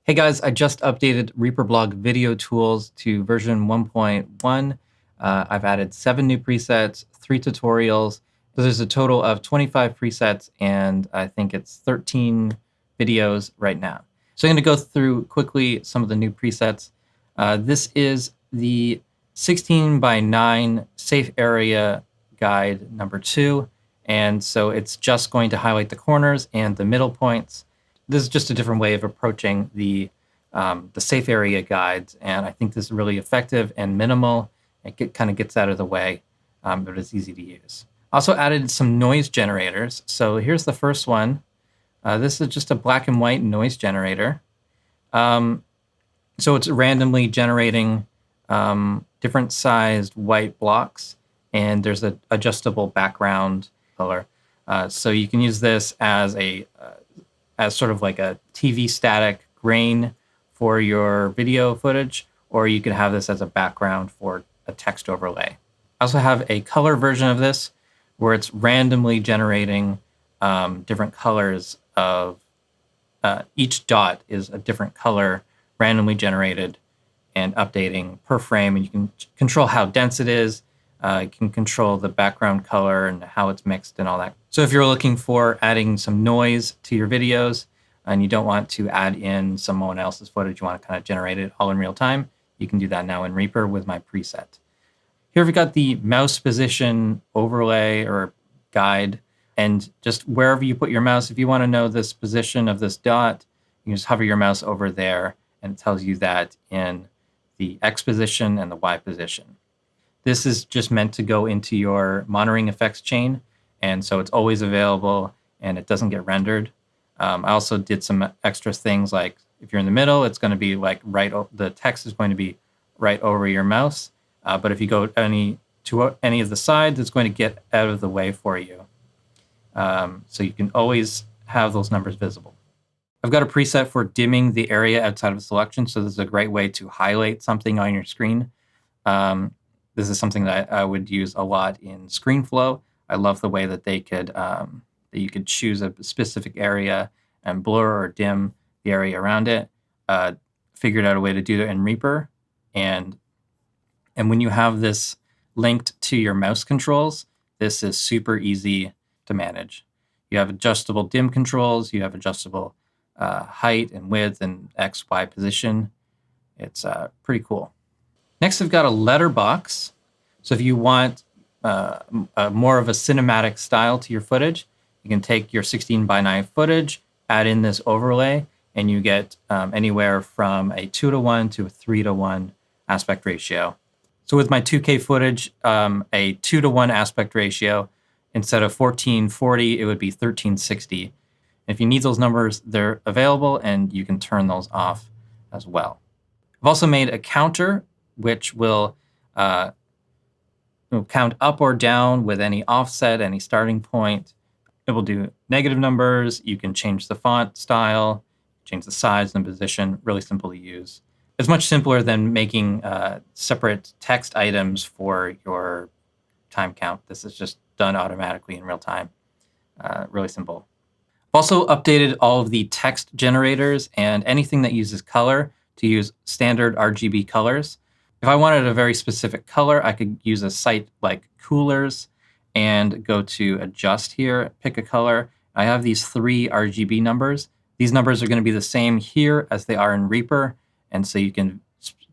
Hey guys, I just updated REAPERBLOG Video Tools to version 1.1. I've added 7 new presets, 3 tutorials. So there's a total of 25 presets, and I think it's 13 videos right now. So I'm going to go through quickly some of the new presets. This is the 16 by 9 safe area guide number 2. And so it's just going to highlight the corners and the middle points. This is just a different way of approaching the safe area guides, and I think this is really effective and minimal. It kind of gets out of the way, but it's easy to use. Also added some noise generators. So here's the first one. This is just a black and white noise generator. So it's randomly generating different sized white blocks, and there's an adjustable background color. So you can use this as as sort of like a TV static grain for your video footage, or you can have this as a background for a text overlay. I also have a color version of this where it's randomly generating different colors of each dot is a different color randomly generated and updating per frame, and you can control how dense it is. You can control the background color and how it's mixed and all that. So if you're looking for adding some noise to your videos and you don't want to add in someone else's footage, you want to kind of generate it all in real time, you can do that now in Reaper with my preset. Here we've got the mouse position overlay or guide, and just wherever you put your mouse, if you want to know this position of this dot, you can just hover your mouse over there and it tells you that in the X position and the Y position. This is just meant to go into your monitoring effects chain, and so it's always available and it doesn't get rendered. I also did some extra things, like if you're in the middle, it's going to be like the text is going to be right over your mouse. But if you go to any of the sides, it's going to get out of the way for you. So you can always have those numbers visible. I've got a preset for dimming the area outside of a selection, so this is a great way to highlight something on your screen. This is something that I would use a lot in ScreenFlow. I love the way that they could that you could choose a specific area and blur or dim the area around it. Figured out a way to do that in Reaper, and when you have this linked to your mouse controls, this is super easy to manage. You have adjustable dim controls. You have adjustable height and width and X, Y position. It's pretty cool. Next, I've got a letterbox. So if you want more of a cinematic style to your footage, you can take your 16 by 9 footage, add in this overlay, and you get anywhere from a 2:1 to a 3:1 aspect ratio. So with my 2K footage, a 2:1 aspect ratio, instead of 1440, it would be 1360. If you need those numbers, they're available, and you can turn those off as well. I've also made a counter, which will count up or down with any offset, any starting point. It will do negative numbers. You can change the font style, change the size and position. Really simple to use. It's much simpler than making separate text items for your time count. This is just done automatically in real time. Really simple. I've also updated all of the text generators and anything that uses color to use standard RGB colors. If I wanted a very specific color, I could use a site like Coolers and go to adjust here, pick a color. I have these 3 RGB numbers. These numbers are going to be the same here as they are in Reaper, and so you can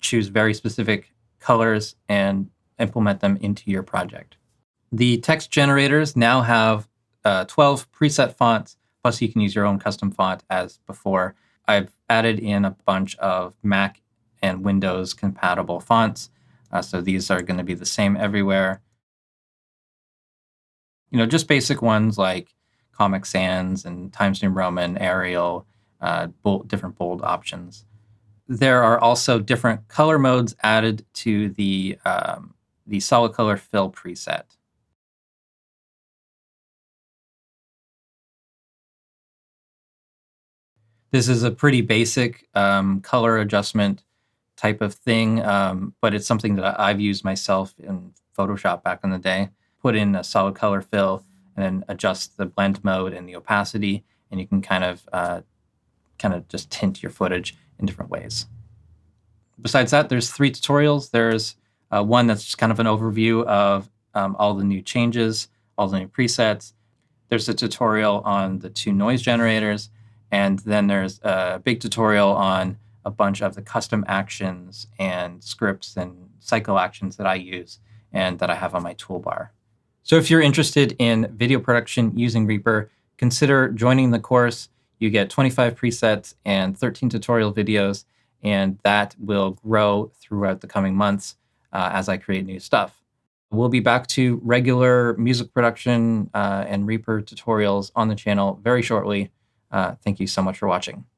choose very specific colors and implement them into your project. The text generators now have 12 preset fonts, plus you can use your own custom font as before. I've added in a bunch of Mac and Windows compatible fonts. So these are going to be the same everywhere. Just basic ones like Comic Sans and Times New Roman, Arial, different bold options. There are also different color modes added to the solid color fill preset. This is a pretty basic color adjustment type of thing, but it's something that I've used myself in Photoshop back in the day. Put in a solid color fill and then adjust the blend mode and the opacity, and you can kind of just tint your footage in different ways. Besides that, there's 3 tutorials. There's one that's just kind of an overview of all the new changes, all the new presets. There's a tutorial on the 2 noise generators, and then there's a big tutorial on a bunch of the custom actions and scripts and cycle actions that I use and that I have on my toolbar. So if you're interested in video production using Reaper, consider joining the course. You get 25 presets and 13 tutorial videos, and that will grow throughout the coming months as I create new stuff. We'll be back to regular music production and Reaper tutorials on the channel very shortly. Thank you so much for watching.